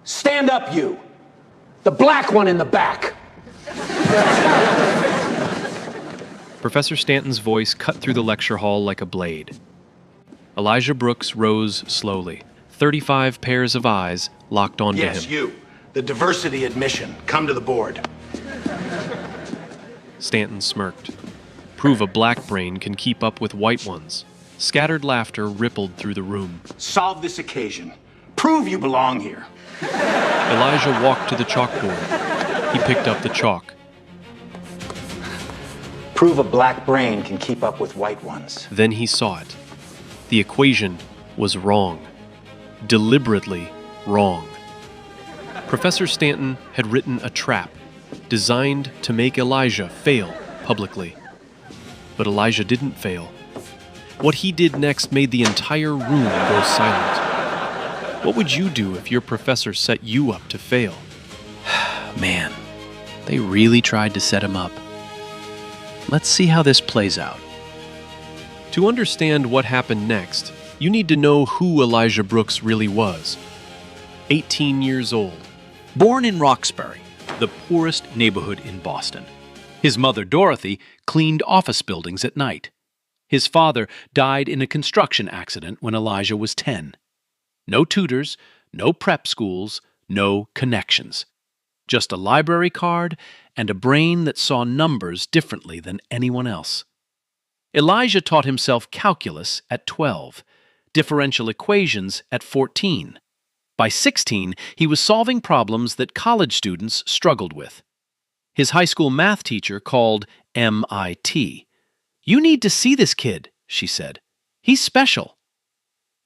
Stand up, you. The black one in the back. Professor Stanton's voice cut through the lecture hall like a blade. Elijah Brooks rose slowly. 35 pairs of eyes locked onto him. Yes, you. The diversity admission. Come to the board. Stanton smirked. Prove a black brain can keep up with white ones. Scattered laughter rippled through the room. Solve this occasion. Prove you belong here. Elijah walked to the chalkboard. He picked up the chalk. Prove a black brain can keep up with white ones. Then he saw it. The equation was wrong. Deliberately wrong. Professor Stanton had written a trap designed to make Elijah fail publicly. But Elijah didn't fail. What he did next made the entire room go silent. What would you do if your professor set you up to fail? Man, they really tried to set him up. Let's see how this plays out. To understand what happened next, you need to know who Elijah Brooks really was. 18 years old. Born in Roxbury, the poorest neighborhood in Boston. His mother, Dorothy, cleaned office buildings at night. His father died in a construction accident when Elijah was 10. No tutors, no prep schools, no connections. Just a library card and a brain that saw numbers differently than anyone else. Elijah taught himself calculus at 12, differential equations at 14. By 16, he was solving problems that college students struggled with. His high school math teacher called MIT. "You need to see this kid," she said. "He's special."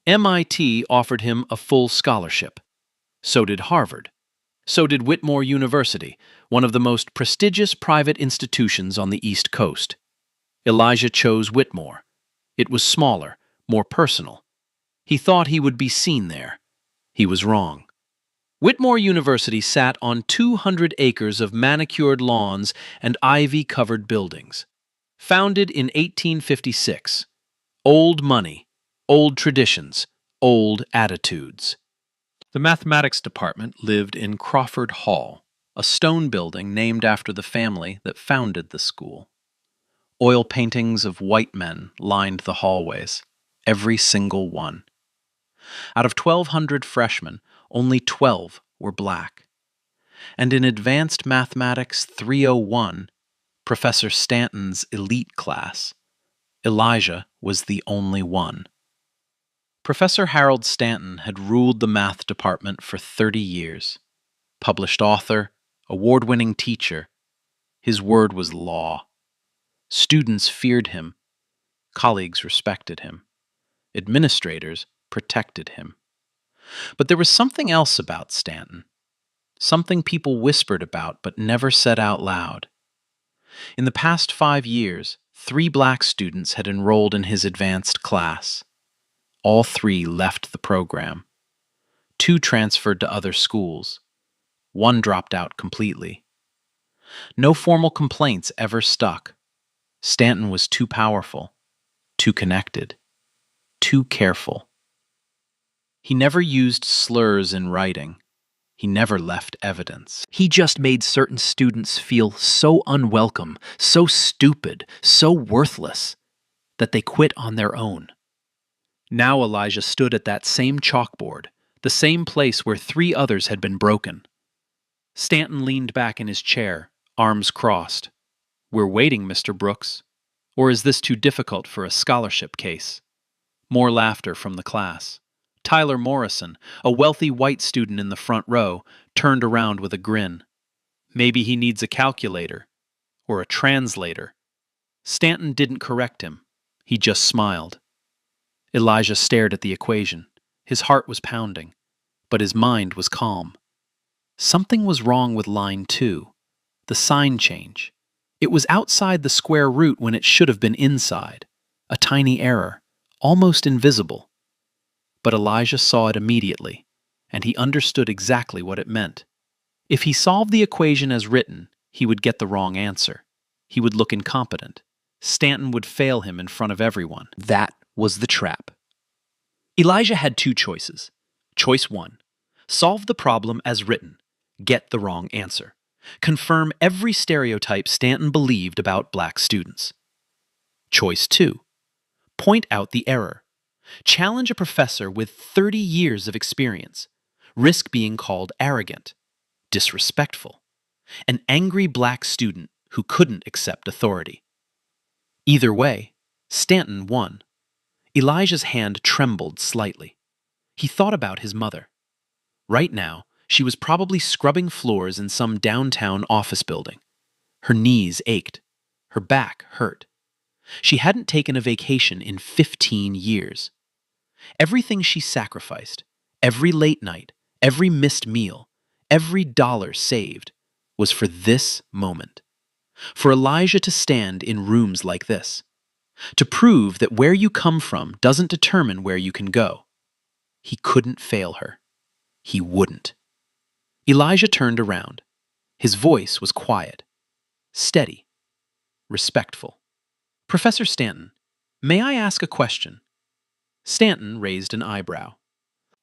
MIT offered him a full scholarship. So did Harvard. So did Whitmore University, one of the most prestigious private institutions on the East Coast. Elijah chose Whitmore. It was smaller, more personal. He thought he would be seen there. He was wrong. Whitmore University sat on 200 acres of manicured lawns and ivy-covered buildings. Founded in 1856. Old money, old traditions, old attitudes. The mathematics department lived in Crawford Hall, a stone building named after the family that founded the school. Oil paintings of white men lined the hallways, every single one. Out of 1,200 freshmen, only 12 were black. And in Advanced Mathematics 301, Professor Stanton's elite class, Elijah was the only one. Professor Harold Stanton had ruled the math department for 30 years. Published author, award-winning teacher, his word was law. Students feared him. Colleagues respected him. Administrators protected him. But there was something else about Stanton. Something people whispered about but never said out loud. In the past 5 years, 3 black students had enrolled in his advanced class. All 3 left the program. 2 transferred to other schools. 1 dropped out completely. No formal complaints ever stuck. Stanton was too powerful, too connected, too careful. He never used slurs in writing. He never left evidence. He just made certain students feel so unwelcome, so stupid, so worthless, that they quit on their own. Now Elijah stood at that same chalkboard, the same place where 3 others had been broken. Stanton leaned back in his chair, arms crossed. "We're waiting, Mr. Brooks. Or is this too difficult for a scholarship case?" More laughter from the class. Tyler Morrison, a wealthy white student in the front row, turned around with a grin. Maybe he needs a calculator. Or a translator. Stanton didn't correct him. He just smiled. Elijah stared at the equation. His heart was pounding, but his mind was calm. Something was wrong with line 2. The sign change. It was outside the square root when it should have been inside. A tiny error, almost invisible. But Elijah saw it immediately, and he understood exactly what it meant. If he solved the equation as written, he would get the wrong answer. He would look incompetent. Stanton would fail him in front of everyone. That was the trap. Elijah had 2 choices. Choice 1. Solve the problem as written. Get the wrong answer. Confirm every stereotype Stanton believed about black students. Choice 2. Point out the error. Challenge a professor with 30 years of experience. Risk being called arrogant, disrespectful, an angry black student who couldn't accept authority. Either way, Stanton won. Elijah's hand trembled slightly. He thought about his mother. Right now, she was probably scrubbing floors in some downtown office building. Her knees ached. Her back hurt. She hadn't taken a vacation in 15 years. Everything she sacrificed, every late night, every missed meal, every dollar saved, was for this moment. For Elijah to stand in rooms like this. To prove that where you come from doesn't determine where you can go. He couldn't fail her. He wouldn't. Elijah turned around. His voice was quiet, steady, respectful. Professor Stanton, may I ask a question? Stanton raised an eyebrow.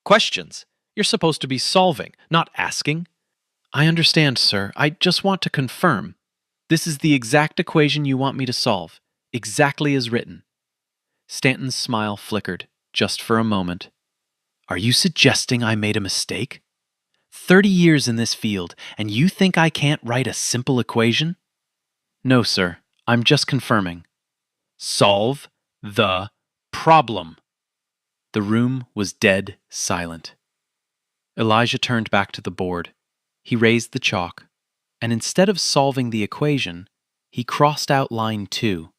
Questions? You're supposed to be solving, not asking. I understand, sir. I just want to confirm. This is the exact equation you want me to solve, exactly as written. Stanton's smile flickered, just for a moment. Are you suggesting I made a mistake? 30 years in this field, and you think I can't write a simple equation? No, sir. I'm just confirming. Solve the problem. The room was dead silent. Elijah turned back to the board. He raised the chalk, and instead of solving the equation, he crossed out line 2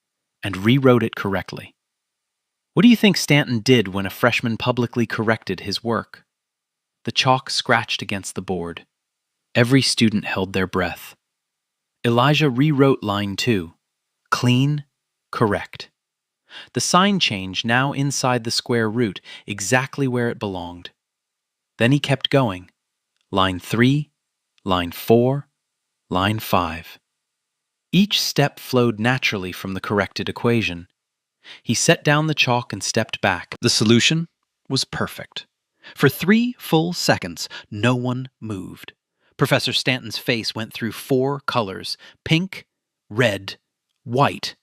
and rewrote it correctly. What do you think Stanton did when a freshman publicly corrected his work? The chalk scratched against the board. Every student held their breath. Elijah rewrote line 2. Clean, correct. The sign changed now inside the square root, exactly where it belonged. Then he kept going. Line 3, line 4, line 5. Each step flowed naturally from the corrected equation. He set down the chalk and stepped back. The solution was perfect. For 3 full seconds, no one moved. Professor Stanton's face went through 4 colors: pink, red, white,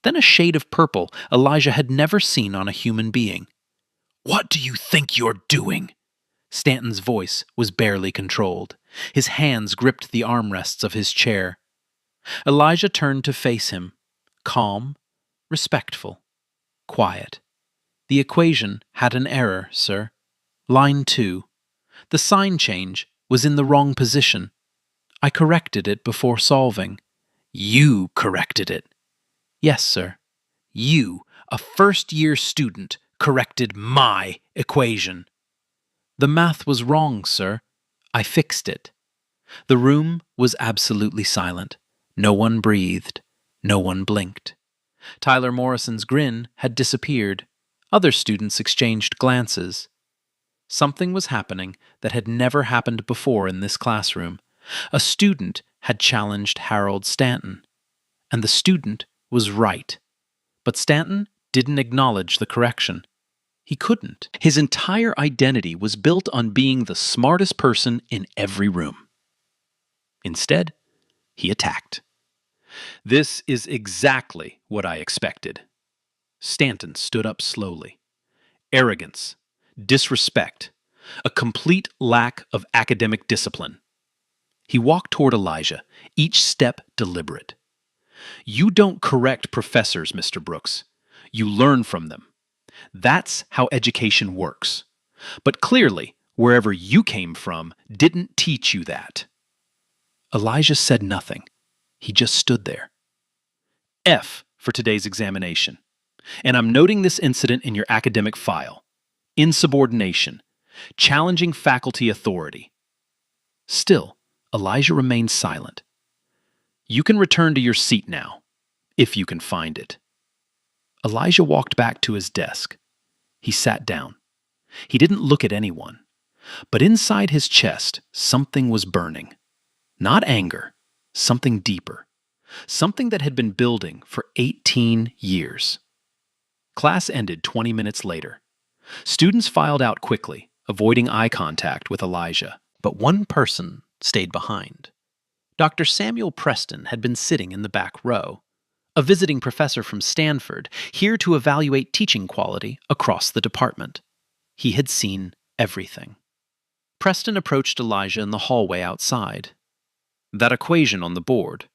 then a shade of purple Elijah had never seen on a human being. What do you think you're doing? Stanton's voice was barely controlled. His hands gripped the armrests of his chair. Elijah turned to face him, calm, respectful, quiet. The equation had an error, sir. Line 2. The sign change was in the wrong position. I corrected it before solving. You corrected it. Yes, sir. You, a first-year student, corrected my equation. The math was wrong, sir. I fixed it. The room was absolutely silent. No one breathed. No one blinked. Tyler Morrison's grin had disappeared. Other students exchanged glances. Something was happening that had never happened before in this classroom. A student had challenged Harold Stanton. And the student was right. But Stanton didn't acknowledge the correction. He couldn't. His entire identity was built on being the smartest person in every room. Instead, he attacked. This is exactly what I expected. Stanton stood up slowly. Arrogance, disrespect, a complete lack of academic discipline. He walked toward Elijah, each step deliberate. You don't correct professors, Mr. Brooks. You learn from them. That's how education works. But clearly, wherever you came from didn't teach you that. Elijah said nothing. He just stood there. F for today's examination. And I'm noting this incident in your academic file. Insubordination. Challenging faculty authority. Still, Elijah remained silent. You can return to your seat now, if you can find it. Elijah walked back to his desk. He sat down. He didn't look at anyone. But inside his chest, something was burning. Not anger, something deeper. Something that had been building for 18 years. Class ended 20 minutes later. Students filed out quickly, avoiding eye contact with Elijah, but one person stayed behind. Dr. Samuel Preston had been sitting in the back row, a visiting professor from Stanford, here to evaluate teaching quality across the department. He had seen everything. Preston approached Elijah in the hallway outside. "That equation on the board.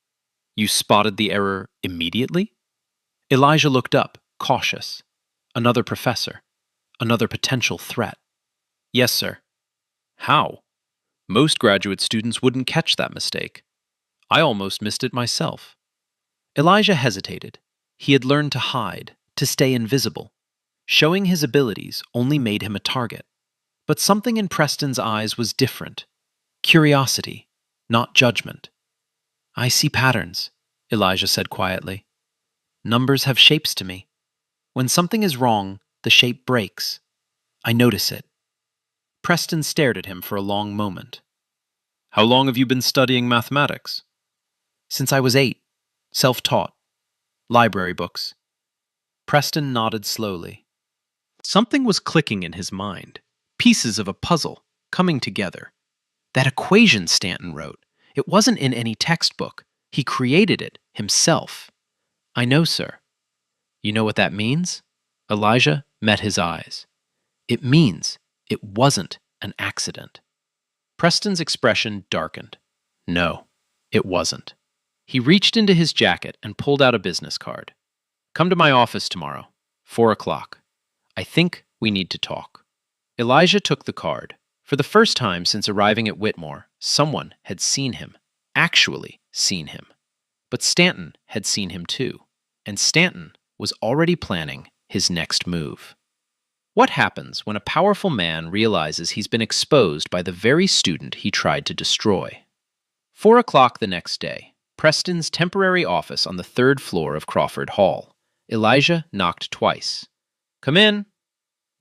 You spotted the error immediately?" Elijah looked up, cautious. Another professor. Another potential threat. "Yes, sir." "How? Most graduate students wouldn't catch that mistake. I almost missed it myself." Elijah hesitated. He had learned to hide, to stay invisible. Showing his abilities only made him a target. But something in Preston's eyes was different. Curiosity, not judgment. "I see patterns," Elijah said quietly. "Numbers have shapes to me. When something is wrong, the shape breaks. I notice it." Preston stared at him for a long moment. "How long have you been studying mathematics?" "Since I was 8. Self-taught. Library books." Preston nodded slowly. Something was clicking in his mind. Pieces of a puzzle coming together. That equation Stanton wrote, it wasn't in any textbook. He created it himself. "I know, sir." "You know what that means?" Elijah met his eyes. "It means it wasn't an accident." Preston's expression darkened. No, it wasn't. He reached into his jacket and pulled out a business card. "Come to my office tomorrow, 4 o'clock. I think we need to talk." Elijah took the card. For the first time since arriving at Whitmore, someone had seen him, actually seen him. But Stanton had seen him too, and Stanton was already planning his next move. What happens when a powerful man realizes he's been exposed by the very student he tried to destroy? 4 o'clock the next day, Preston's temporary office on the 3rd floor of Crawford Hall. Elijah knocked twice. "Come in."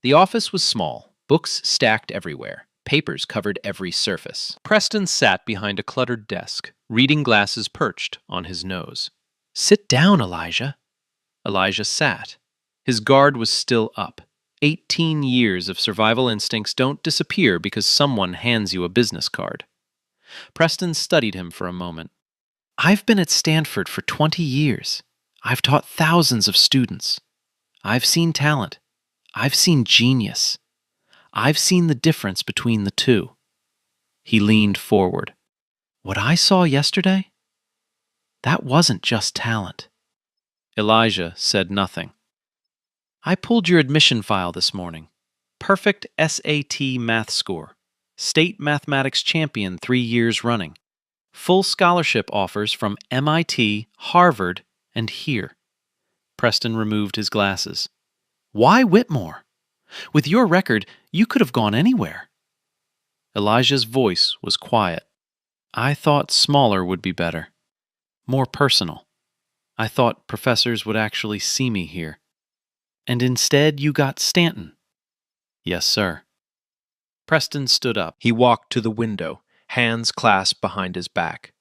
The office was small, books stacked everywhere, papers covered every surface. Preston sat behind a cluttered desk, reading glasses perched on his nose. "Sit down, Elijah." Elijah sat. His guard was still up. 18 years of survival instincts don't disappear because someone hands you a business card. Preston studied him for a moment. "I've been at Stanford for 20 years. I've taught thousands of students. I've seen talent. I've seen genius. I've seen the difference between the two." He leaned forward. "What I saw yesterday? That wasn't just talent." Elijah said nothing. "I pulled your admission file this morning. Perfect SAT math score. State mathematics champion 3 years running. Full scholarship offers from MIT, Harvard, and here." Preston removed his glasses. "Why Whitmore? With your record, you could have gone anywhere." Elijah's voice was quiet. "I thought smaller would be better. More personal. I thought professors would actually see me here. And instead you got Stanton." "Yes, sir." Preston stood up. He walked to the window, hands clasped behind his back.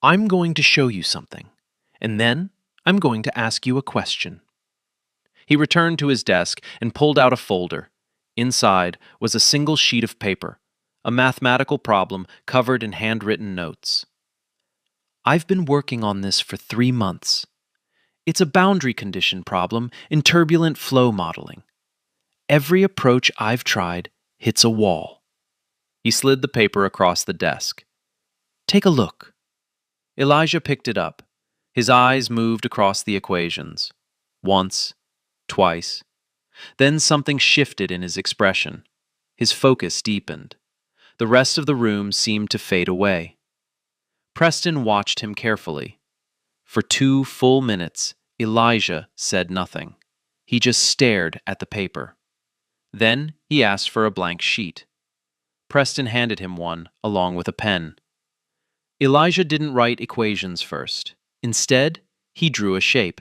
"I'm going to show you something, and then I'm going to ask you a question." He returned to his desk and pulled out a folder. Inside was a single sheet of paper, a mathematical problem covered in handwritten notes. "I've been working on this for 3 months. It's a boundary condition problem in turbulent flow modeling. Every approach I've tried hits a wall." He slid the paper across the desk. "Take a look." Elijah picked it up. His eyes moved across the equations. Once, twice. Then something shifted in his expression. His focus deepened. The rest of the room seemed to fade away. Preston watched him carefully. For 2 full minutes, Elijah said nothing. He just stared at the paper. Then he asked for a blank sheet. Preston handed him one, along with a pen. Elijah didn't write equations first. Instead, he drew a shape.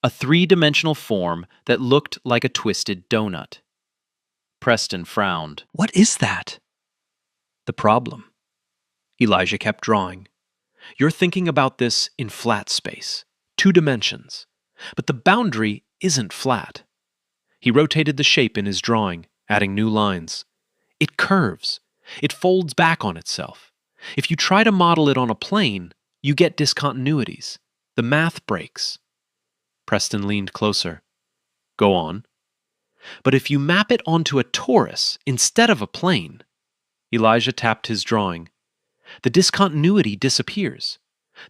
A 3-dimensional form that looked like a twisted donut. Preston frowned. "What is that?" "The problem." Elijah kept drawing. "You're thinking about this in flat space, 2 dimensions. But the boundary isn't flat." He rotated the shape in his drawing, adding new lines. It curves. It folds back on itself. If you try to model it on a plane, you get discontinuities. The math breaks. Preston leaned closer. Go on. But if you map it onto a torus instead of a plane, Elijah tapped his drawing. The discontinuity disappears.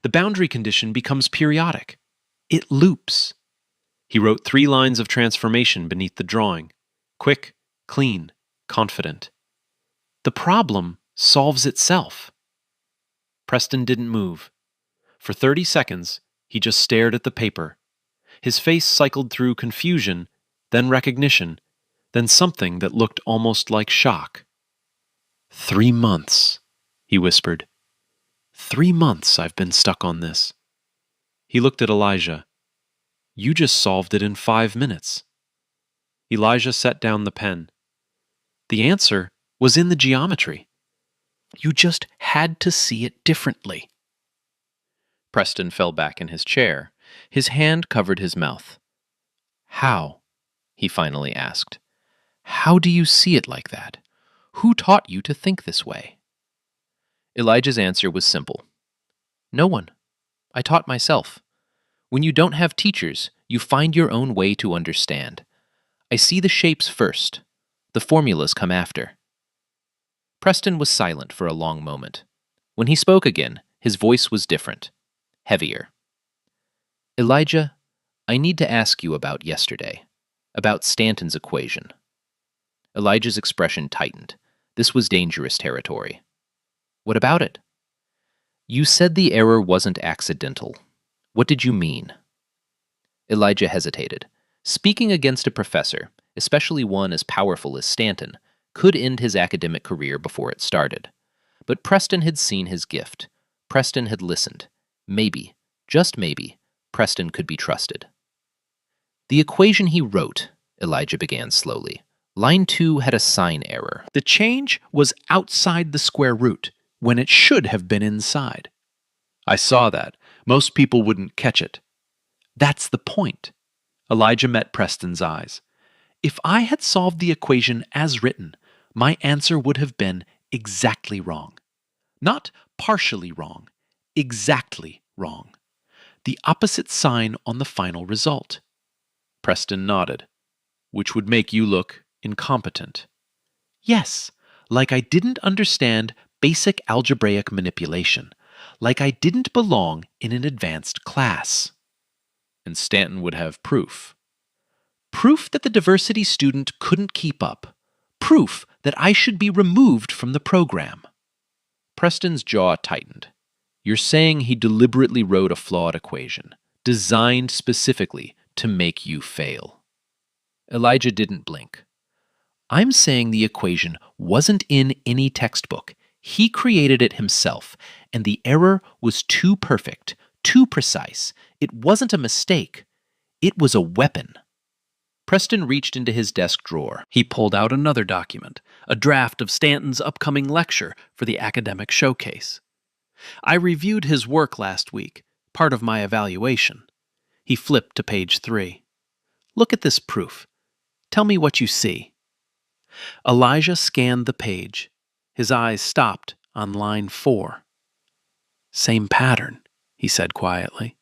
The boundary condition becomes periodic. It loops. He wrote 3 lines of transformation beneath the drawing. Quick, clean, confident. The problem solves itself. Preston didn't move. For 30 seconds, he just stared at the paper. His face cycled through confusion, then recognition, then something that looked almost like shock. 3 months, he whispered. 3 months I've been stuck on this. He looked at Elijah. You just solved it in 5 minutes. Elijah set down the pen. The answer was in the geometry. You just had to see it differently. Preston fell back in his chair. His hand covered his mouth. How? He finally asked. How do you see it like that? Who taught you to think this way? Elijah's answer was simple. No one. I taught myself. When you don't have teachers, you find your own way to understand. I see the shapes first. The formulas come after. Preston was silent for a long moment. When he spoke again, his voice was different, heavier. Elijah, I need to ask you about yesterday, about Stanton's equation. Elijah's expression tightened. This was dangerous territory. What about it? You said the error wasn't accidental. What did you mean? Elijah hesitated. Speaking against a professor, especially one as powerful as Stanton, could end his academic career before it started. But Preston had seen his gift. Preston had listened. Maybe, just maybe, Preston could be trusted. The equation he wrote, Elijah began slowly. Line 2 had a sign error. The change was outside the square root, when it should have been inside. I saw that. Most people wouldn't catch it. That's the point. Elijah met Preston's eyes. If I had solved the equation as written, my answer would have been exactly wrong. Not partially wrong, exactly wrong. The opposite sign on the final result. Preston nodded. Which would make you look incompetent. Yes, like I didn't understand basic algebraic manipulation, like I didn't belong in an advanced class. And Stanton would have proof. Proof that the diversity student couldn't keep up. Proof that I should be removed from the program. Preston's jaw tightened. You're saying he deliberately wrote a flawed equation, designed specifically to make you fail. Elijah didn't blink. I'm saying the equation wasn't in any textbook. He created it himself, and the error was too perfect, too precise. It wasn't a mistake. It was a weapon. Preston reached into his desk drawer. He pulled out another document, a draft of Stanton's upcoming lecture for the academic showcase. I reviewed his work last week, part of my evaluation. He flipped to page 3. Look at this proof. Tell me what you see. Elijah scanned the page. His eyes stopped on line 4. Same pattern, he said quietly.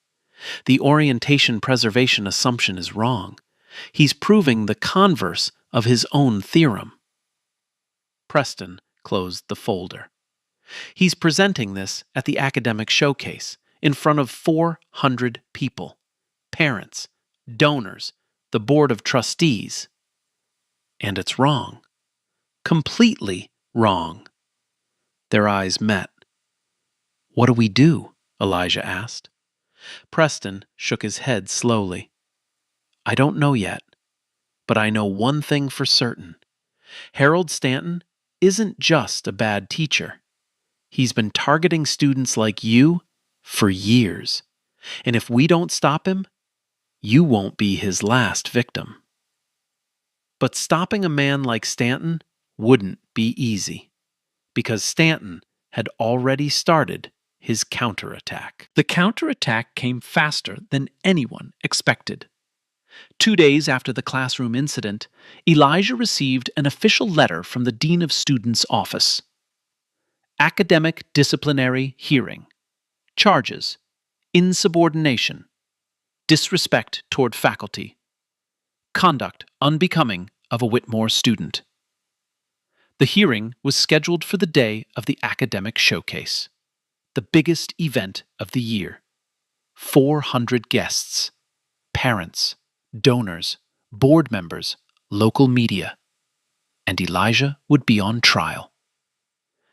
The orientation preservation assumption is wrong. He's proving the converse of his own theorem. Preston closed the folder. He's presenting this at the academic showcase in front of 400 people, parents, donors, the board of trustees. And it's wrong. Completely wrong. Their eyes met. What do we do? Elijah asked. Preston shook his head slowly. I don't know yet, but I know one thing for certain. Harold Stanton isn't just a bad teacher. He's been targeting students like you for years. And if we don't stop him, you won't be his last victim. But stopping a man like Stanton wouldn't be easy, because Stanton had already started his counterattack. The counterattack came faster than anyone expected. 2 days after the classroom incident, Elijah received an official letter from the Dean of Students' office. Academic disciplinary hearing. Charges: insubordination, disrespect toward faculty, conduct unbecoming of a Whitmore student. The hearing was scheduled for the day of the academic showcase, the biggest event of the year. 400 guests, parents, donors, board members, local media, and Elijah would be on trial.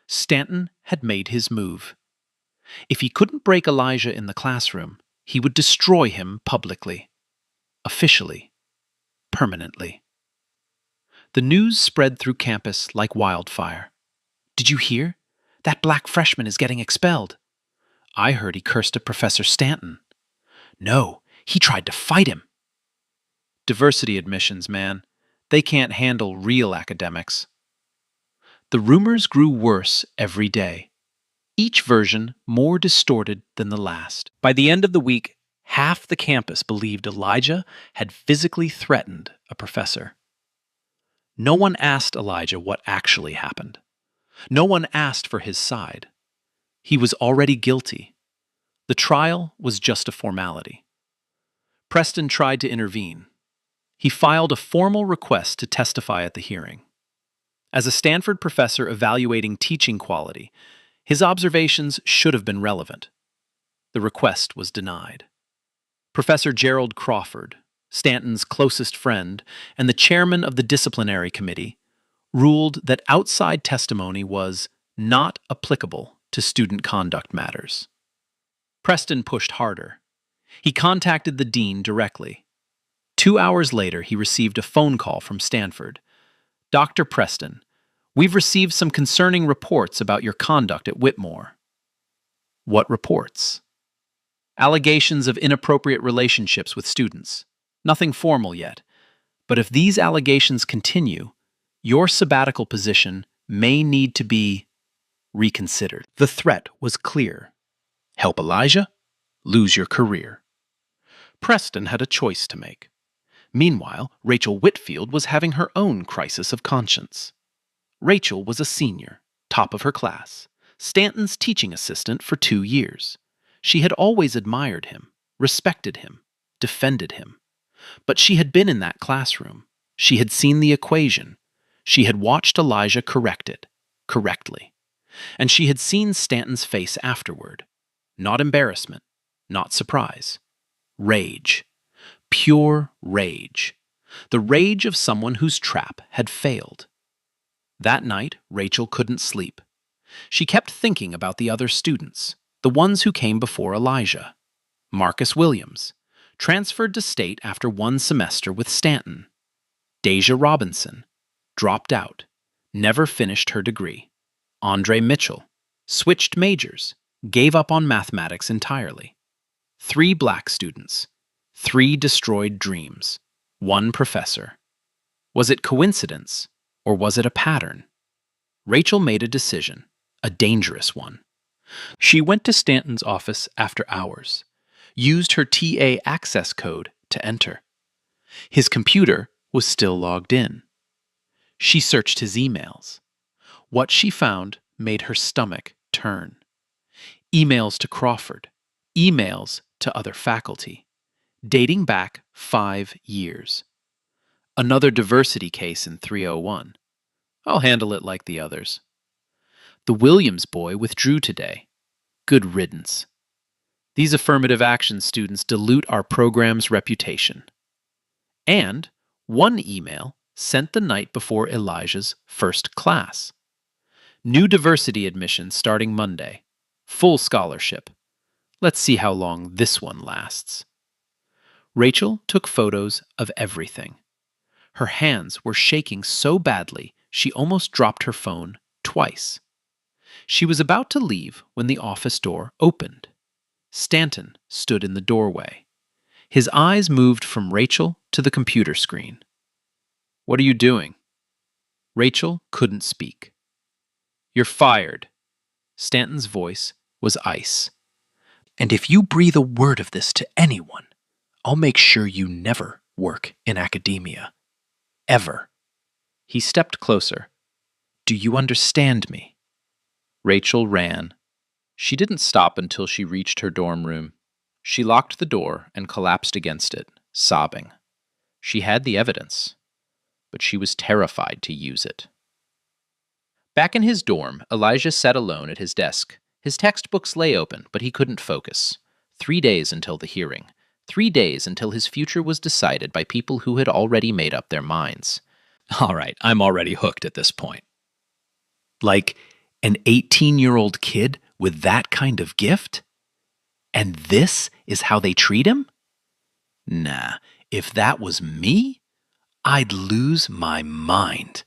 Stanton had made his move. If he couldn't break Elijah in the classroom, he would destroy him publicly, officially, permanently. The news spread through campus like wildfire. "Did you hear? That black freshman is getting expelled." "I heard he cursed at Professor Stanton." "No, he tried to fight him." Diversity admissions, man. They can't handle real academics. The rumors grew worse every day, each version more distorted than the last. By the end of the week, half the campus believed Elijah had physically threatened a professor. No one asked Elijah what actually happened. No one asked for his side. He was already guilty. The trial was just a formality. Preston tried to intervene. He filed a formal request to testify at the hearing. As a Stanford professor evaluating teaching quality, his observations should have been relevant. The request was denied. Professor Gerald Crawford, Stanton's closest friend and the chairman of the disciplinary committee, ruled that outside testimony was not applicable to student conduct matters. Preston pushed harder. He contacted the dean directly. 2 hours later, he received a phone call from Stanford. "Dr. Preston, we've received some concerning reports about your conduct at Whitmore." "What reports?" "Allegations of inappropriate relationships with students. Nothing formal yet. But if these allegations continue, your sabbatical position may need to be reconsidered." The threat was clear. Help Elijah, lose your career. Preston had a choice to make. Meanwhile, Rachel Whitfield was having her own crisis of conscience. Rachel was a senior, top of her class, Stanton's teaching assistant for 2 years. She had always admired him, respected him, defended him. But she had been in that classroom. She had seen the equation. She had watched Elijah correct it, correctly. And she had seen Stanton's face afterward. Not embarrassment, not surprise. Rage. Pure rage. The rage of someone whose trap had failed. That night, Rachel couldn't sleep. She kept thinking about the other students, the ones who came before Elijah. Marcus Williams, transferred to state after 1 semester with Stanton. Deja Robinson, dropped out, never finished her degree. Andre Mitchell, switched majors, gave up on mathematics entirely. 3 black students, 3 destroyed dreams, 1 professor. Was it coincidence, or was it a pattern? Rachel made a decision, a dangerous one. She went to Stanton's office after hours, used her TA access code to enter. His computer was still logged in. She searched his emails. What she found made her stomach turn. Emails to Crawford, emails to other faculty, dating back 5 years. Another diversity case in 301. I'll handle it like the others. The Williams boy withdrew today. Good riddance. These affirmative action students dilute our program's reputation. And 1 email sent the night before Elijah's first class. New diversity admission starting Monday. Full scholarship. Let's see how long this one lasts. Rachel took photos of everything. Her hands were shaking so badly she almost dropped her phone twice. She was about to leave when the office door opened. Stanton stood in the doorway. His eyes moved from Rachel to the computer screen. "What are you doing?" Rachel couldn't speak. "You're fired." Stanton's voice was ice. "And if you breathe a word of this to anyone, I'll make sure you never work in academia. Ever. He stepped closer. Do you understand me? Rachel ran. She didn't stop until she reached her dorm room. She locked the door and collapsed against it, sobbing. She had the evidence, but she was terrified to use it. Back in his dorm, Elijah sat alone at his desk. His textbooks lay open, but he couldn't focus. 3 days until the hearing. 3 days until his future was decided by people who had already made up their minds. All right, I'm already hooked at this point. Like an 18-year-old kid with that kind of gift? And this is how they treat him? Nah, if that was me, I'd lose my mind.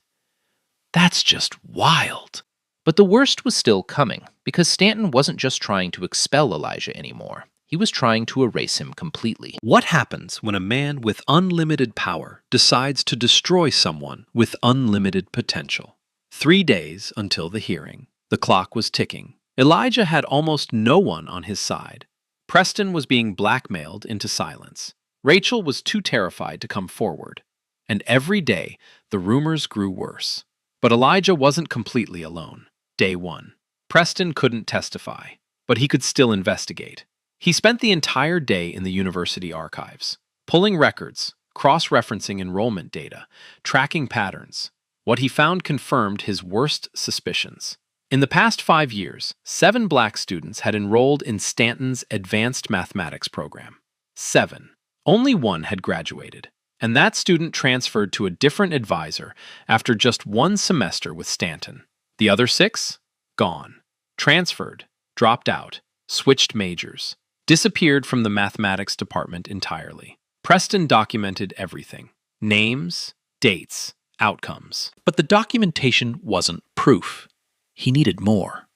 That's just wild. But the worst was still coming, because Stanton wasn't just trying to expel Elijah anymore. He was trying to erase him completely. What happens when a man with unlimited power decides to destroy someone with unlimited potential? 3 days until the hearing. The clock was ticking. Elijah had almost no one on his side. Preston was being blackmailed into silence. Rachel was too terrified to come forward. And every day, the rumors grew worse. But Elijah wasn't completely alone. Day 1. Preston couldn't testify, but he could still investigate. He spent the entire day in the university archives, pulling records, cross-referencing enrollment data, tracking patterns. What he found confirmed his worst suspicions. In the past 5 years, 7 black students had enrolled in Stanton's advanced mathematics program. 7. Only 1 had graduated, and that student transferred to a different advisor after just 1 semester with Stanton. The other 6? Gone. Transferred, dropped out, switched majors, disappeared from the mathematics department entirely. Preston documented everything. Names, dates, outcomes. But the documentation wasn't proof. He needed more.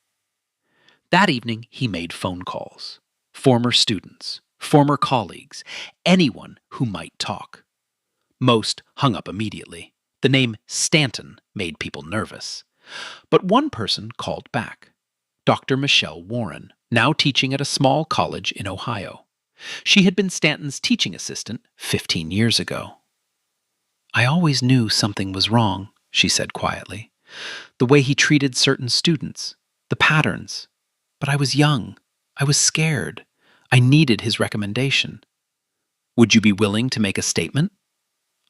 That evening, he made phone calls. Former students, former colleagues, anyone who might talk. Most hung up immediately. The name Stanton made people nervous. But one person called back. Dr. Michelle Warren, now teaching at a small college in Ohio. She had been Stanton's teaching assistant 15 years ago. I always knew something was wrong, she said quietly. The way he treated certain students, the patterns. But I was young. I was scared. I needed his recommendation. Would you be willing to make a statement?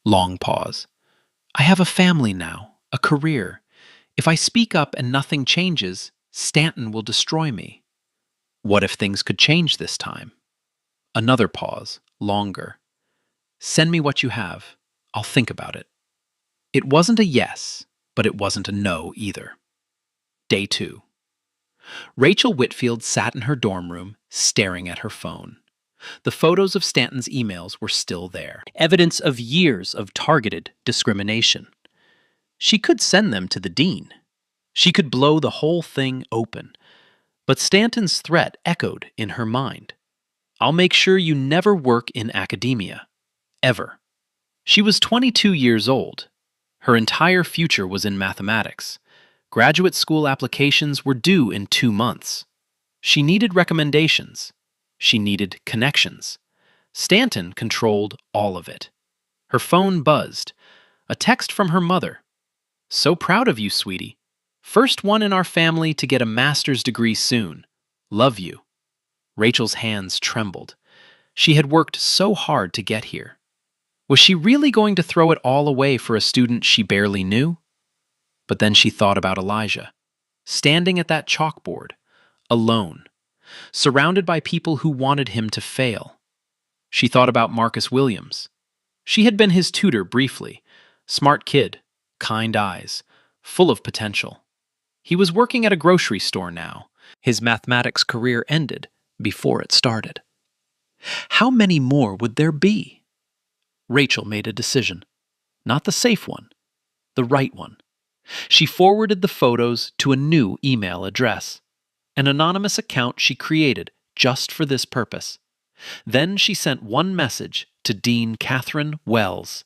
Long pause. I have a family now, a career. If I speak up and nothing changes, Stanton will destroy me. What if things could change this time? Another pause, longer. Send me what you have. I'll think about it. It wasn't a yes, but it wasn't a no either. Day 2. Rachel Whitfield sat in her dorm room, staring at her phone. The photos of Stanton's emails were still there, evidence of years of targeted discrimination. She could send them to the dean. She could blow the whole thing open. But Stanton's threat echoed in her mind. I'll make sure you never work in academia. Ever. She was 22 years old. Her entire future was in mathematics. Graduate school applications were due in 2 months. She needed recommendations. She needed connections. Stanton controlled all of it. Her phone buzzed. A text from her mother. So proud of you, sweetie. First one in our family to get a master's degree soon. Love you. Rachel's hands trembled. She had worked so hard to get here. Was she really going to throw it all away for a student she barely knew? But then she thought about Elijah, standing at that chalkboard, alone, surrounded by people who wanted him to fail. She thought about Marcus Williams. She had been his tutor briefly, smart kid, kind eyes, full of potential. He was working at a grocery store now. His mathematics career ended before it started. How many more would there be? Rachel made a decision. Not the safe one, the right one. She forwarded the photos to a new email address, an anonymous account she created just for this purpose. Then she sent one message to Dean Catherine Wells.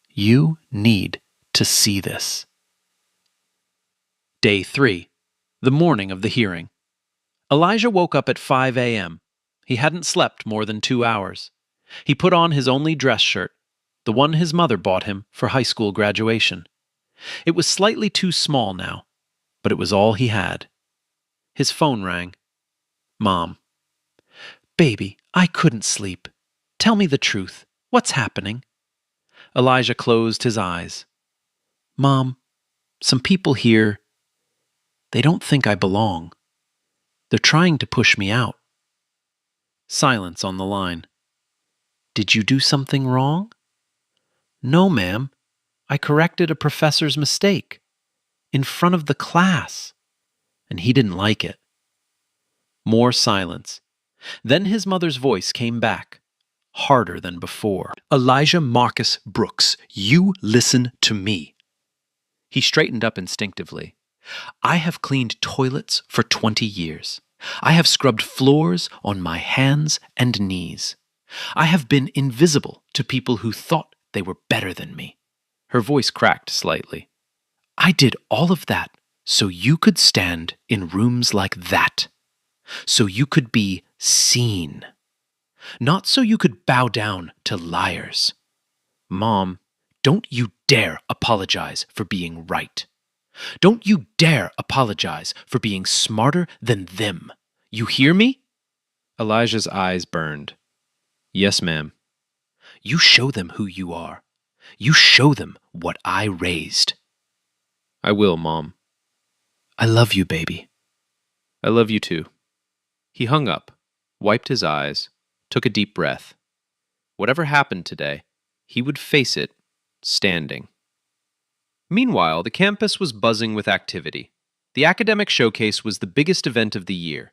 You need to see this. Day 3, the morning of the hearing. Elijah woke up at 5 a.m. He hadn't slept more than 2 hours. He put on his only dress shirt, the one his mother bought him for high school graduation. It was slightly too small now, but it was all he had. His phone rang. Mom. Baby, I couldn't sleep. Tell me the truth. What's happening? Elijah closed his eyes. Mom, some people here, they don't think I belong. They're trying to push me out. Silence on the line. Did you do something wrong? No, ma'am. I corrected a professor's mistake. In front of the class. And he didn't like it. More silence. Then his mother's voice came back, harder than before. Elijah Marcus Brooks, you listen to me. He straightened up instinctively. I have cleaned toilets for 20 years. I have scrubbed floors on my hands and knees. I have been invisible to people who thought they were better than me. Her voice cracked slightly. I did all of that so you could stand in rooms like that. So you could be seen. Not so you could bow down to liars. Mom, don't you dare apologize for being right. Don't you dare apologize for being smarter than them. You hear me? Elijah's eyes burned. Yes, ma'am. You show them who you are. You show them what I raised. I will, Mom. I love you, baby. I love you too. He hung up, wiped his eyes, took a deep breath. Whatever happened today, he would face it standing. Meanwhile, the campus was buzzing with activity. The academic showcase was the biggest event of the year.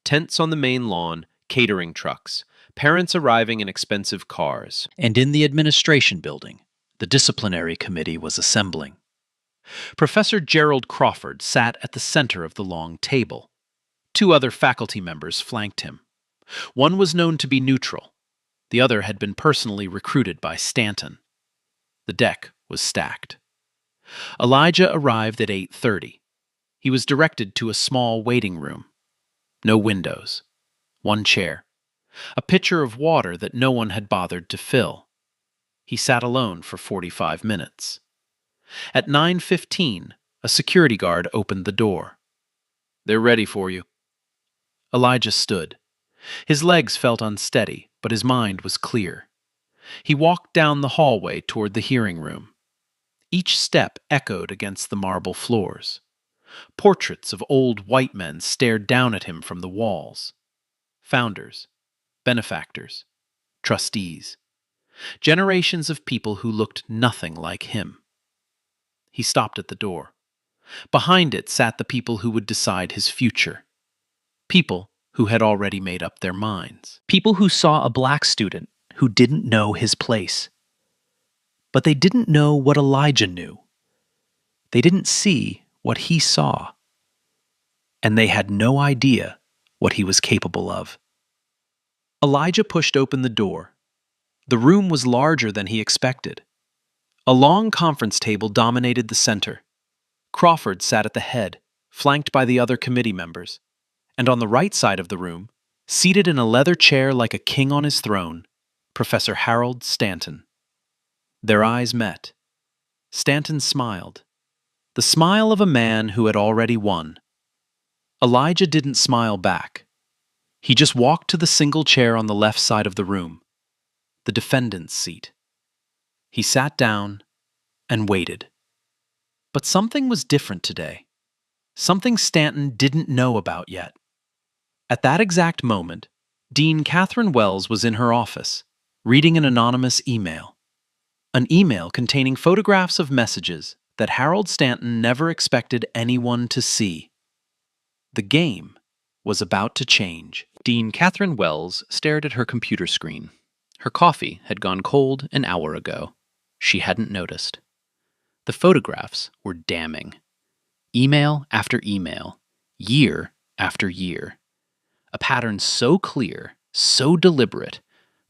Tents on the main lawn, catering trucks, parents arriving in expensive cars. And in the administration building, the disciplinary committee was assembling. Professor Gerald Crawford sat at the center of the long table. 2 other faculty members flanked him. One was known to be neutral. The other had been personally recruited by Stanton. The deck was stacked. Elijah arrived at 8:30. He was directed to a small waiting room. No windows. 1 chair. A pitcher of water that no one had bothered to fill. He sat alone for 45 minutes. At 9:15, a security guard opened the door. They're ready for you. Elijah stood. His legs felt unsteady, but his mind was clear. He walked down the hallway toward the hearing room. Each step echoed against the marble floors. Portraits of old white men stared down at him from the walls. Founders, benefactors, trustees. Generations of people who looked nothing like him. He stopped at the door. Behind it sat the people who would decide his future. People who had already made up their minds. People who saw a black student who didn't know his place. But they didn't know what Elijah knew. They didn't see what he saw. And they had no idea what he was capable of. Elijah pushed open the door. The room was larger than he expected. A long conference table dominated the center. Crawford sat at the head, flanked by the other committee members. And on the right side of the room, seated in a leather chair like a king on his throne, Professor Harold Stanton. Their eyes met. Stanton smiled. The smile of a man who had already won. Elijah didn't smile back. He just walked to the single chair on the left side of the room, the defendant's seat. He sat down and waited. But something was different today. Something Stanton didn't know about yet. At that exact moment, Dean Catherine Wells was in her office, reading an anonymous email. An email containing photographs of messages that Harold Stanton never expected anyone to see. The game was about to change. Dean Catherine Wells stared at her computer screen. Her coffee had gone cold an hour ago. She hadn't noticed. The photographs were damning. Email after email, year after year. A pattern so clear, so deliberate,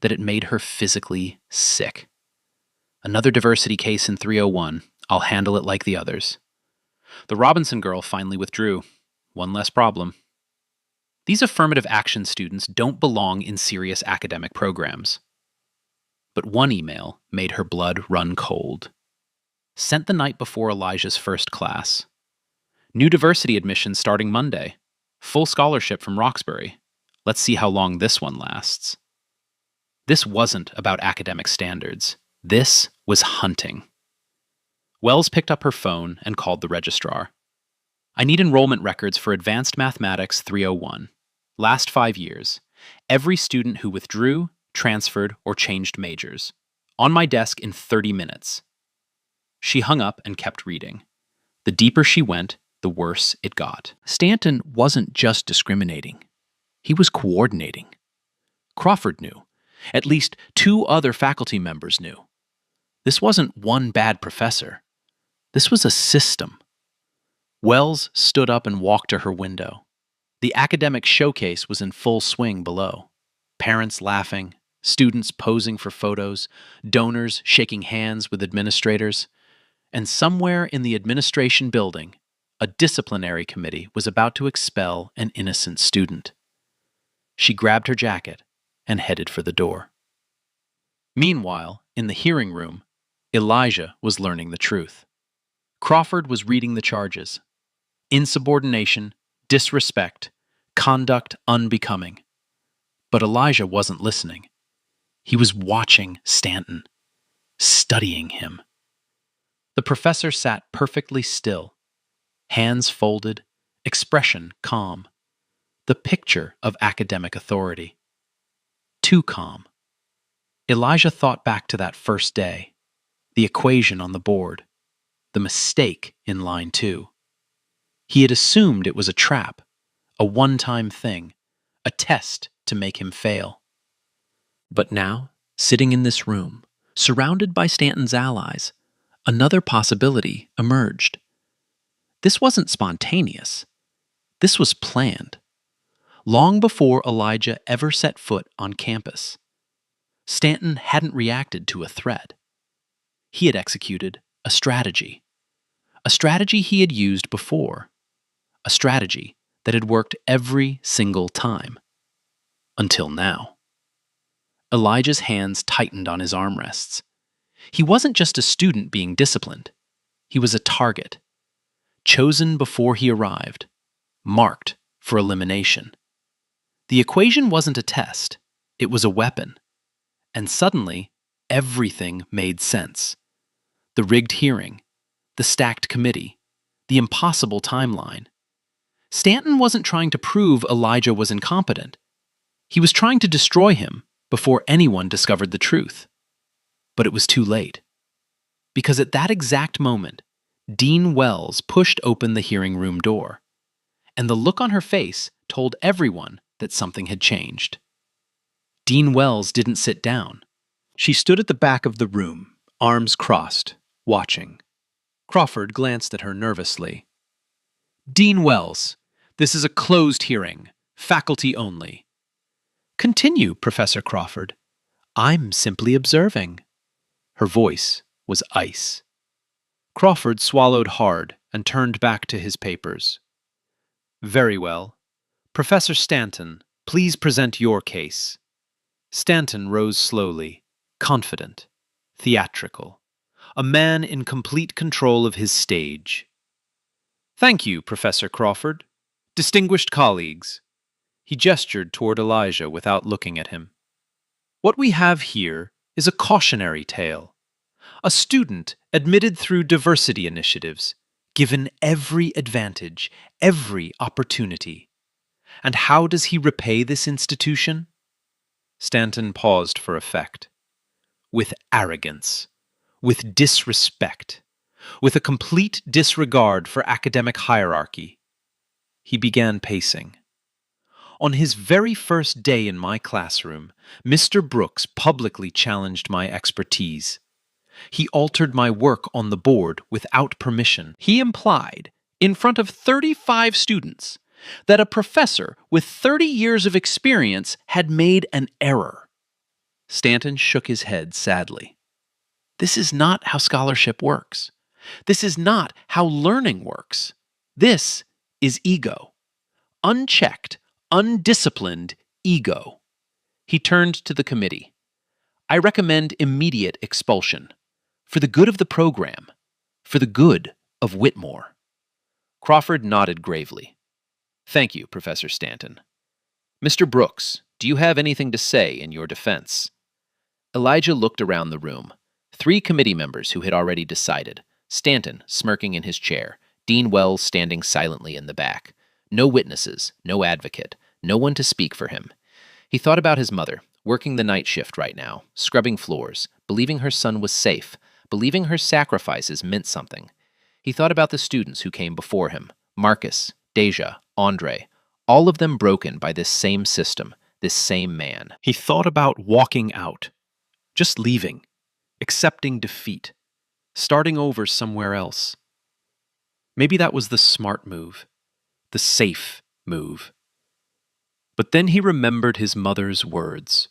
that it made her physically sick. Another diversity case in 301. I'll handle it like the others. The Robinson girl finally withdrew. One less problem. These affirmative action students don't belong in serious academic programs. but one email made her blood run cold. Sent the night before Elijah's first class. New diversity admission starting Monday. Full scholarship from Roxbury. Let's see how long this one lasts. This wasn't about academic standards. This was hunting. Wells picked up her phone and called the registrar. I need enrollment records for Advanced Mathematics 301. Last 5 years. Every student who withdrew, transferred, or changed majors. On my desk in 30 minutes. She hung up and kept reading. The deeper she went, the worse it got. Stanton wasn't just discriminating. He was coordinating. Crawford knew. At least 2 other faculty members knew. This wasn't one bad professor. This was a system. Wells stood up and walked to her window. The academic showcase was in full swing below. Parents laughing, students posing for photos, donors shaking hands with administrators. And somewhere in the administration building, a disciplinary committee was about to expel an innocent student. She grabbed her jacket and headed for the door. Meanwhile, in the hearing room, Elijah was learning the truth. Crawford was reading the charges. Insubordination, disrespect, conduct unbecoming. But Elijah wasn't listening. He was watching Stanton, studying him. The professor sat perfectly still, hands folded, expression calm. The picture of academic authority. Too calm. Elijah thought back to that first day, the equation on the board, the mistake in line 2. He had assumed it was a trap, a one-time thing, a test to make him fail. But now, sitting in this room, surrounded by Stanton's allies, another possibility emerged. This wasn't spontaneous. This was planned. Long before Elijah ever set foot on campus, Stanton hadn't reacted to a threat. He had executed a strategy he had used before, a strategy that had worked every single time. Until now. Elijah's hands tightened on his armrests. He wasn't just a student being disciplined. He was a target, chosen before he arrived, marked for elimination. The equation wasn't a test, it was a weapon. And suddenly, everything made sense. The rigged hearing, the stacked committee, the impossible timeline. Stanton wasn't trying to prove Elijah was incompetent. He was trying to destroy him before anyone discovered the truth. But it was too late. Because at that exact moment, Dean Wells pushed open the hearing room door, and the look on her face told everyone that something had changed. Dean Wells didn't sit down. She stood at the back of the room, arms crossed, watching. Crawford glanced at her nervously. Dean Wells, this is a closed hearing, faculty only. Continue, Professor Crawford. I'm simply observing. Her voice was ice. Crawford swallowed hard and turned back to his papers. Very well. Professor Stanton, please present your case. Stanton rose slowly, confident, theatrical, a man in complete control of his stage. Thank you, Professor Crawford. Distinguished colleagues. He gestured toward Elijah without looking at him. What we have here is a cautionary tale. A student admitted through diversity initiatives, given every advantage, every opportunity. And how does he repay this institution? Stanton paused for effect. With arrogance, with disrespect, with a complete disregard for academic hierarchy. He began pacing. On his very first day in my classroom, Mr. Brooks publicly challenged my expertise. He altered my work on the board without permission. He implied, in front of 35 students, that a professor with 30 years of experience had made an error. Stanton shook his head sadly. This is not how scholarship works. This is not how learning works. This is ego. Unchecked, undisciplined ego. He turned to the committee. I recommend immediate expulsion. For the good of the program. For the good of Whitmore. Crawford nodded gravely. Thank you, Professor Stanton. Mr. Brooks, do you have anything to say in your defense? Elijah looked around the room. 3 committee members who had already decided. Stanton smirking in his chair. Dean Wells standing silently in the back. No witnesses, no advocate, no one to speak for him. He thought about his mother, working the night shift right now, scrubbing floors, believing her son was safe, believing her sacrifices meant something. He thought about the students who came before him, Marcus, Deja, Andre, all of them broken by this same system, this same man. He thought about walking out, just leaving, accepting defeat, starting over somewhere else. Maybe that was the smart move, the safe move. But then he remembered his mother's words.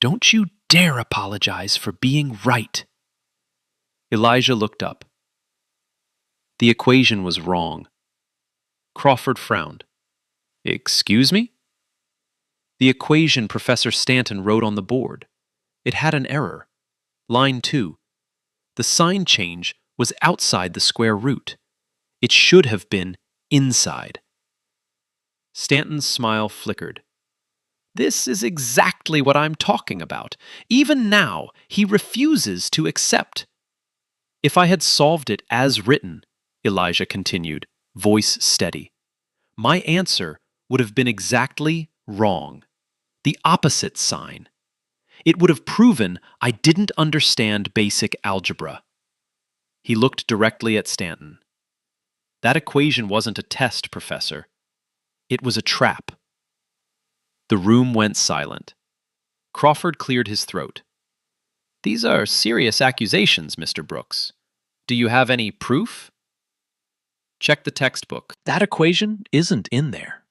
Don't you dare apologize for being right. Elijah looked up. The equation was wrong. Crawford frowned. Excuse me? The equation Professor Stanton wrote on the board. It had an error. Line 2. The sign change was outside the square root. It should have been inside. Stanton's smile flickered. This is exactly what I'm talking about. Even now, he refuses to accept. If I had solved it as written, Elijah continued, voice steady, my answer would have been exactly wrong. The opposite sign. It would have proven I didn't understand basic algebra. He looked directly at Stanton. That equation wasn't a test, Professor. It was a trap. The room went silent. Crawford cleared his throat. These are serious accusations, Mr. Brooks. Do you have any proof? Check the textbook. That equation isn't in there.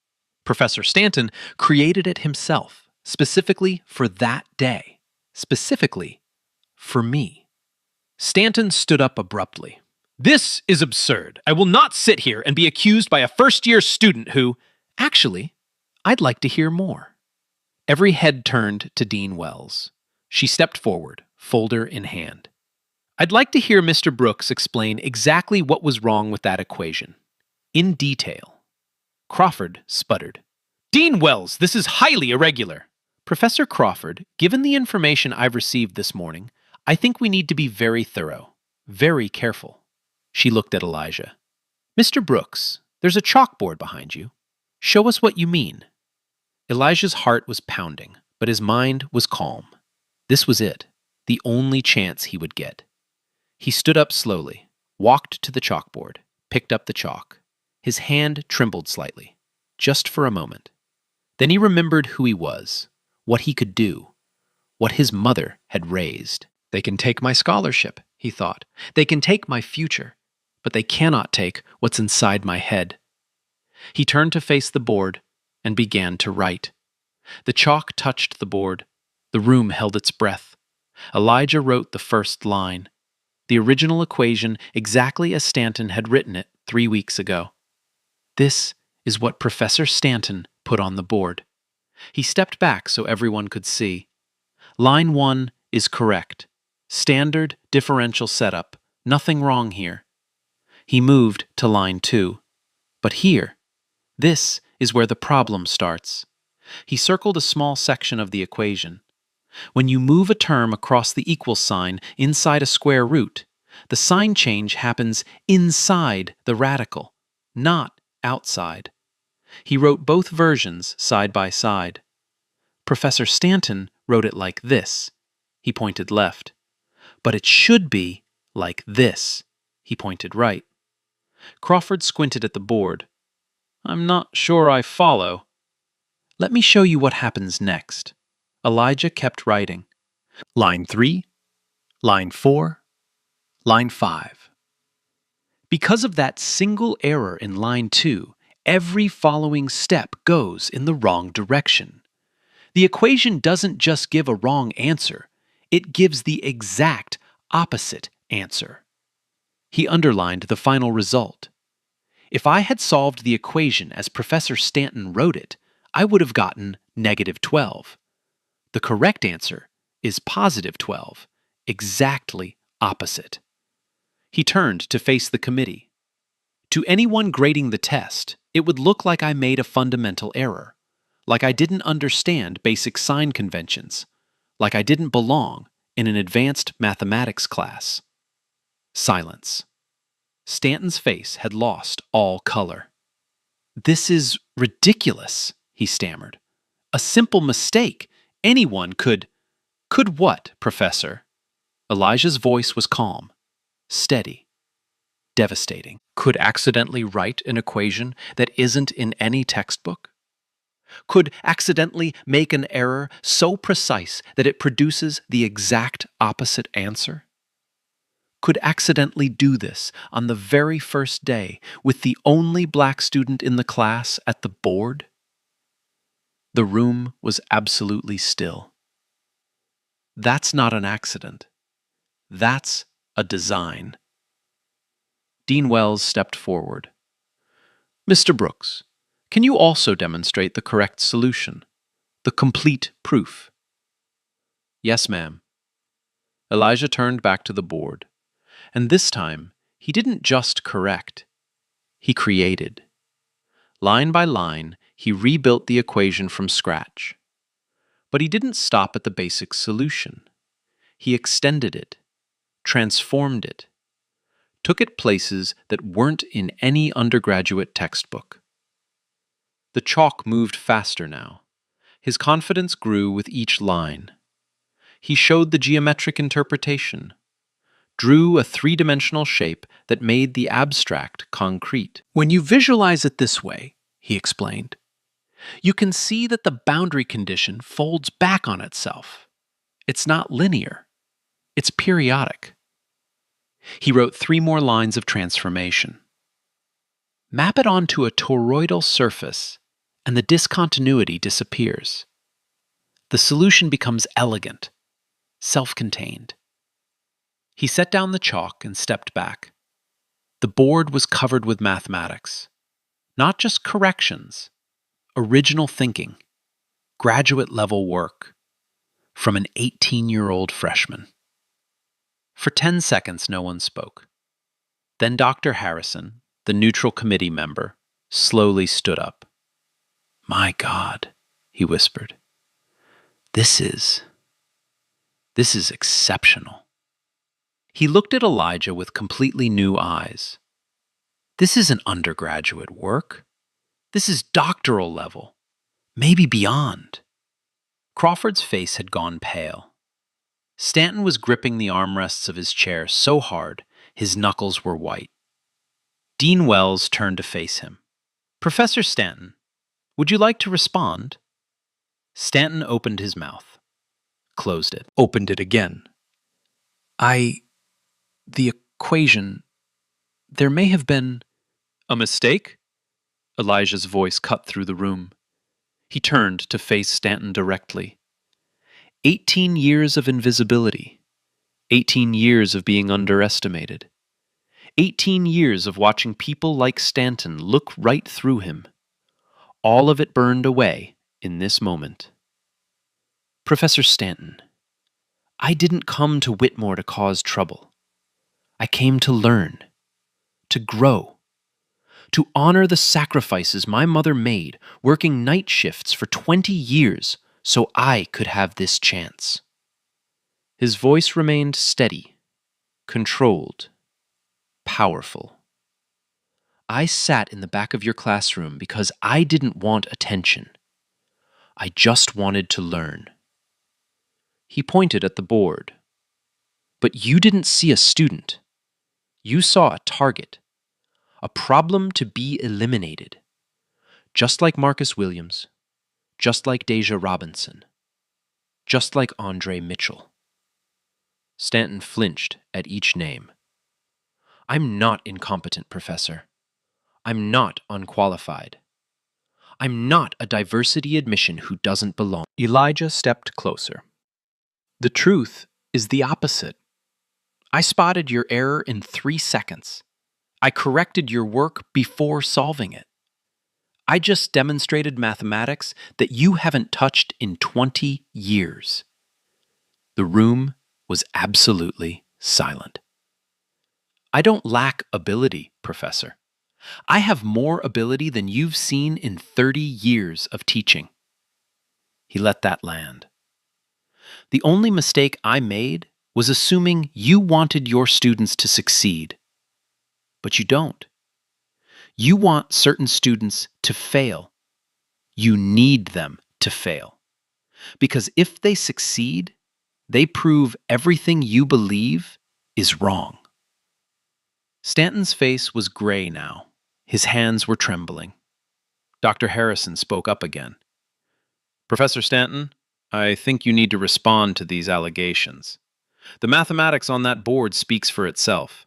Professor Stanton created it himself, specifically for that day, specifically for me. Stanton stood up abruptly. This is absurd. I will not sit here and be accused by a first-year student who... Actually, I'd like to hear more. Every head turned to Dean Wells. She stepped forward, folder in hand. I'd like to hear Mr. Brooks explain exactly what was wrong with that equation. In detail. Crawford sputtered. Dean Wells, this is highly irregular. Professor Crawford, given the information I've received this morning, I think we need to be very thorough, very careful. She looked at Elijah. Mr. Brooks, there's a chalkboard behind you. Show us what you mean. Elijah's heart was pounding, but his mind was calm. This was it, the only chance he would get. He stood up slowly, walked to the chalkboard, picked up the chalk. His hand trembled slightly, just for a moment. Then he remembered who he was, what he could do, what his mother had raised. They can take my scholarship, he thought. They can take my future, but they cannot take what's inside my head. He turned to face the board and began to write. The chalk touched the board. The room held its breath. Elijah wrote the first line, the original equation exactly as Stanton had written it 3 weeks ago. This is what Professor Stanton put on the board. He stepped back so everyone could see. Line 1 is correct. Standard differential setup. Nothing wrong here. He moved to line 2. But here, this is where the problem starts. He circled a small section of the equation. When you move a term across the equal sign inside a square root, the sign change happens inside the radical, not outside. He wrote both versions side by side. Professor Stanton wrote it like this. He pointed left. But it should be like this. He pointed right. Crawford squinted at the board. I'm not sure I follow. Let me show you what happens next. Elijah kept writing. Line 3, line 4, line 5. Because of that single error in line 2, every following step goes in the wrong direction. The equation doesn't just give a wrong answer, it gives the exact opposite answer. He underlined the final result. If I had solved the equation as Professor Stanton wrote it, I would have gotten -12. The correct answer is positive 12, exactly opposite. He turned to face the committee. To anyone grading the test, it would look like I made a fundamental error, like I didn't understand basic sign conventions, like I didn't belong in an advanced mathematics class. Silence. Stanton's face had lost all color. "This is ridiculous," he stammered. "A simple mistake. Anyone could—" "Could what, Professor?" Elijah's voice was calm, steady, devastating. "Could accidentally write an equation that isn't in any textbook? Could accidentally make an error so precise that it produces the exact opposite answer? Could accidentally do this on the very first day with the only black student in the class at the board?" The room was absolutely still. "That's not an accident. That's a design." Dean Wells stepped forward. "Mr. Brooks, can you also demonstrate the correct solution, the complete proof?" "Yes, ma'am." Elijah turned back to the board, and this time he didn't just correct, he created. Line by line, he rebuilt the equation from scratch. But he didn't stop at the basic solution. He extended it, transformed it, took it places that weren't in any undergraduate textbook. The chalk moved faster now. His confidence grew with each line. He showed the geometric interpretation, drew a three-dimensional shape that made the abstract concrete. "When you visualize it this way," he explained, "you can see that the boundary condition folds back on itself. It's not linear. It's periodic." He wrote 3 more lines of transformation. "Map it onto a toroidal surface, and the discontinuity disappears. The solution becomes elegant, self-contained." He set down the chalk and stepped back. The board was covered with mathematics. Not just corrections, original thinking, graduate-level work, from an 18-year-old freshman. For 10 seconds, no one spoke. Then Dr. Harrison, the neutral committee member, slowly stood up. "My God," he whispered. This is exceptional." He looked at Elijah with completely new eyes. "This isn't undergraduate work. This is doctoral level, maybe beyond." Crawford's face had gone pale. Stanton was gripping the armrests of his chair so hard his knuckles were white. Dean Wells turned to face him. "Professor Stanton, would you like to respond?" Stanton opened his mouth, closed it, opened it again. The equation, there may have been—" "A mistake?" Elijah's voice cut through the room. He turned to face Stanton directly. 18 years of invisibility. 18 years of being underestimated. 18 years of watching people like Stanton look right through him. All of it burned away in this moment. "Professor Stanton, I didn't come to Whitmore to cause trouble. I came to learn, to grow, to honor the sacrifices my mother made working night shifts for 20 years so I could have this chance." His voice remained steady, controlled, powerful. "I sat in the back of your classroom because I didn't want attention. I just wanted to learn." He pointed at the board. "But you didn't see a student. You saw a target, a problem to be eliminated. Just like Marcus Williams, just like Deja Robinson, just like Andre Mitchell." Stanton flinched at each name. "I'm not incompetent, Professor. I'm not unqualified. I'm not a diversity admission who doesn't belong." Elijah stepped closer. "The truth is the opposite. I spotted your error in 3 seconds. I corrected your work before solving it. I just demonstrated mathematics that you haven't touched in 20 years. The The room was absolutely silent. I don't lack ability, Professor. I have more ability than you've seen in 30 years of teaching. He let that land. The only mistake I made was assuming you wanted your students to succeed. But you don't. You want certain students to fail. You need them to fail. Because if they succeed, they prove everything you believe is wrong. Stanton's face was gray now. His hands were trembling. Dr. Harrison spoke up again. Professor Stanton, I think you need to respond to these allegations. The mathematics on that board speaks for itself.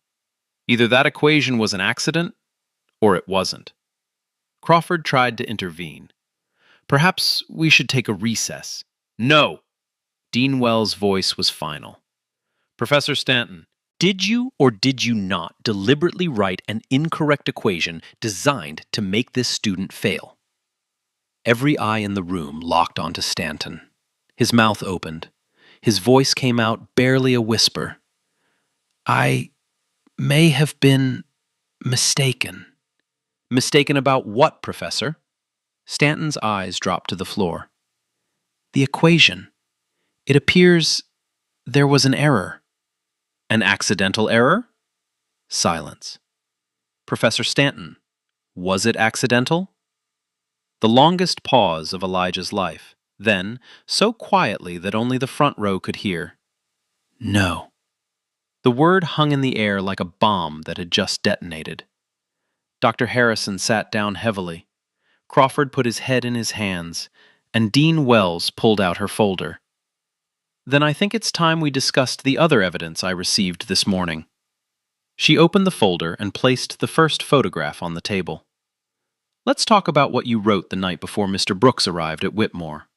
Either that equation was an accident, or it wasn't. Crawford tried to intervene. Perhaps we should take a recess. No! Dean Wells' voice was final. Professor Stanton, did you or did you not deliberately write an incorrect equation designed to make this student fail? Every eye in the room locked onto Stanton. His mouth opened. His voice came out barely a whisper. I may have been mistaken. Mistaken about what, Professor? Stanton's eyes dropped to the floor. The equation. It appears there was an error. An accidental error? Silence. Professor Stanton, was it accidental? The longest pause of Elijah's life. Then, so quietly that only the front row could hear. No. The word hung in the air like a bomb that had just detonated. Dr. Harrison sat down heavily. Crawford put his head in his hands, and Dean Wells pulled out her folder. Then I think it's time we discussed the other evidence I received this morning. She opened the folder and placed the first photograph on the table. Let's talk about what you wrote the night before Mr. Brooks arrived at Whitmore.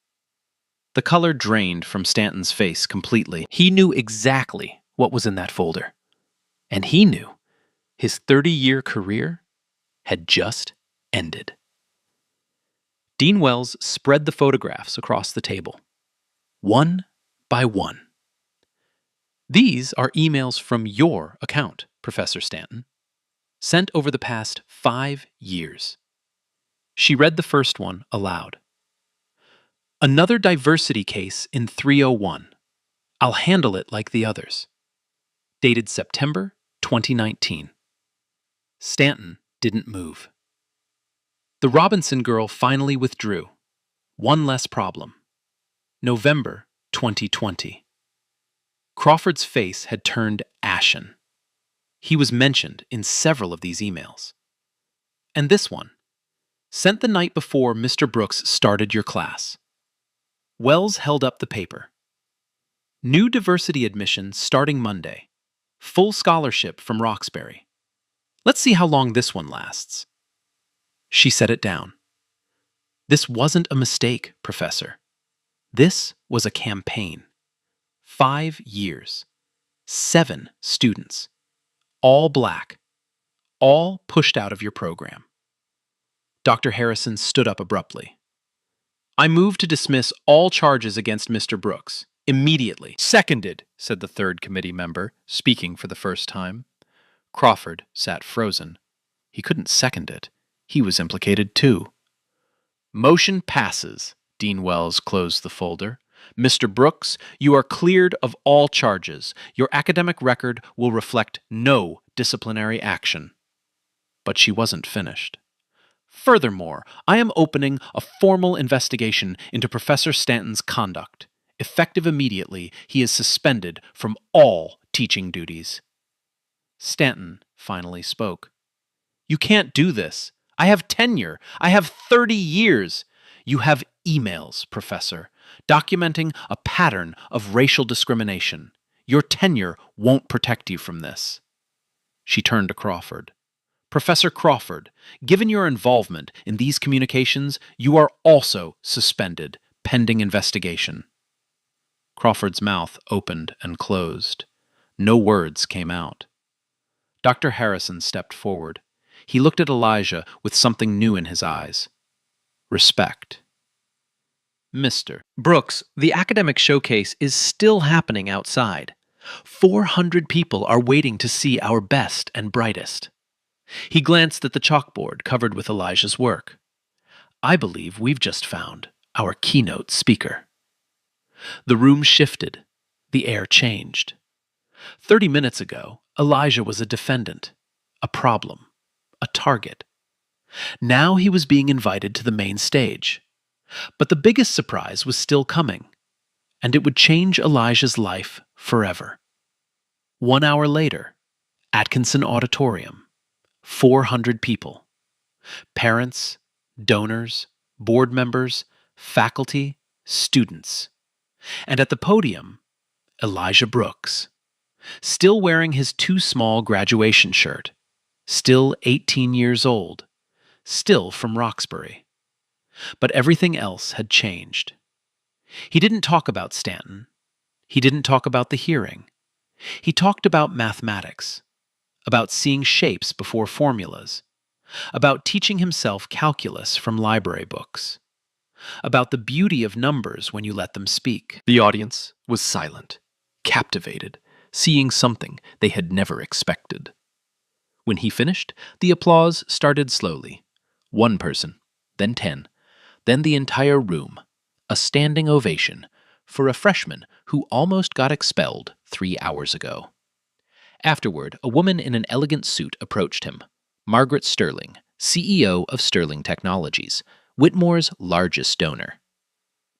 The color drained from Stanton's face completely. He knew exactly what was in that folder. And he knew his 30-year career had just ended. Dean Wells spread the photographs across the table, one by one. These are emails from your account, Professor Stanton, sent over the past 5 years. She read the first one aloud. Another diversity case in 301. I'll handle it like the others. Dated September 2019. Stanton didn't move. The Robinson girl finally withdrew. One less problem. November 2020. Crawford's face had turned ashen. He was mentioned in several of these emails. And this one, sent the night before Mr. Brooks started your class. Wells held up the paper. New diversity admission starting Monday. Full scholarship from Roxbury. Let's see how long this one lasts. She set it down. This wasn't a mistake, Professor. This was a campaign. 5 years. 7 students. All black. All pushed out of your program. Dr. Harrison stood up abruptly. I move to dismiss all charges against Mr. Brooks. Immediately. Seconded, said the third committee member, speaking for the first time. Crawford sat frozen. He couldn't second it. He was implicated too. Motion passes. Dean Wells closed the folder. Mr. Brooks, you are cleared of all charges. Your academic record will reflect no disciplinary action. But she wasn't finished. Furthermore, I am opening a formal investigation into Professor Stanton's conduct. Effective immediately, he is suspended from all teaching duties. Stanton finally spoke. You can't do this. I have tenure. I have 30 years. You have emails, Professor, documenting a pattern of racial discrimination. Your tenure won't protect you from this. She turned to Crawford. Professor Crawford, given your involvement in these communications, you are also suspended, pending investigation. Crawford's mouth opened and closed. No words came out. Dr. Harrison stepped forward. He looked at Elijah with something new in his eyes. Respect. Mr. Brooks, the academic showcase is still happening outside. 400 people are waiting to see our best and brightest. He glanced at the chalkboard covered with Elijah's work. I believe we've just found our keynote speaker. The room shifted. The air changed. 30 minutes ago, Elijah was a defendant, a problem, a target. Now he was being invited to the main stage. But the biggest surprise was still coming, and it would change Elijah's life forever. 1 hour later, Atkinson Auditorium, 400 people. Parents, donors, board members, faculty, students. And at the podium, Elijah Brooks, still wearing his too small graduation shirt, still 18 years old, still from Roxbury. But everything else had changed. He didn't talk about Stanton. He didn't talk about the hearing. He talked about mathematics, about seeing shapes before formulas, about teaching himself calculus from library books, about the beauty of numbers when you let them speak. The audience was silent, captivated, seeing something they had never expected. When he finished, the applause started slowly. 1 person, then 10, then the entire room, a standing ovation for a freshman who almost got expelled 3 hours ago. Afterward, a woman in an elegant suit approached him, Margaret Sterling, CEO of Sterling Technologies, Whitmore's largest donor.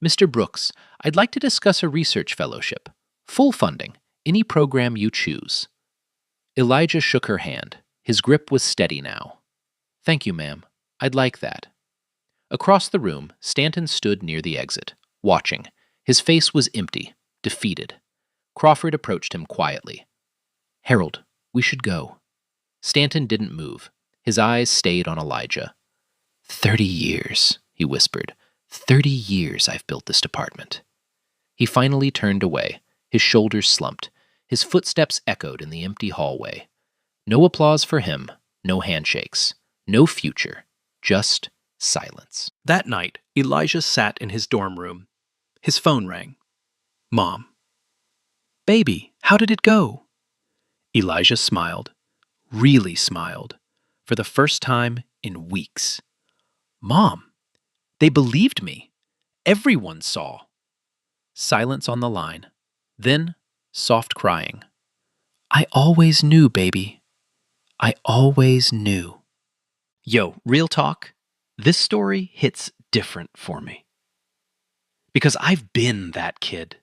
Mr. Brooks, I'd like to discuss a research fellowship. Full funding, any program you choose. Elijah shook her hand. His grip was steady now. Thank you, ma'am. I'd like that. Across the room, Stanton stood near the exit, watching. His face was empty, defeated. Crawford approached him quietly. Harold, we should go. Stanton didn't move. His eyes stayed on Elijah. 30 years, he whispered. 30 years I've built this department. He finally turned away. His shoulders slumped. His footsteps echoed in the empty hallway. No applause for him, no handshakes, no future, just silence. That night, Elijah sat in his dorm room. His phone rang. Mom. Baby, how did it go? Elijah smiled, really smiled, for the first time in weeks. Mom, they believed me. Everyone saw. Silence on the line. Then, soft crying. I always knew, baby. I always knew. Yo, real talk, this story hits different for me. Because I've been that kid.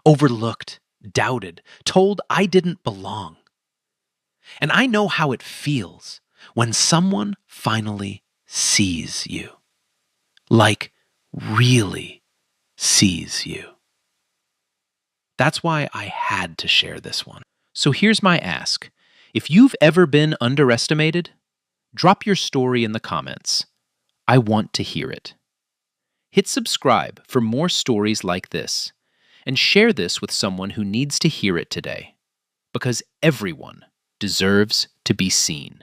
Overlooked, doubted, told I didn't belong. And I know how it feels when someone finally sees you. Like, really sees you. That's why I had to share this one. So here's my ask. If you've ever been underestimated, drop your story in the comments. I want to hear it. Hit subscribe for more stories like this, and share this with someone who needs to hear it today, because everyone deserves to be seen.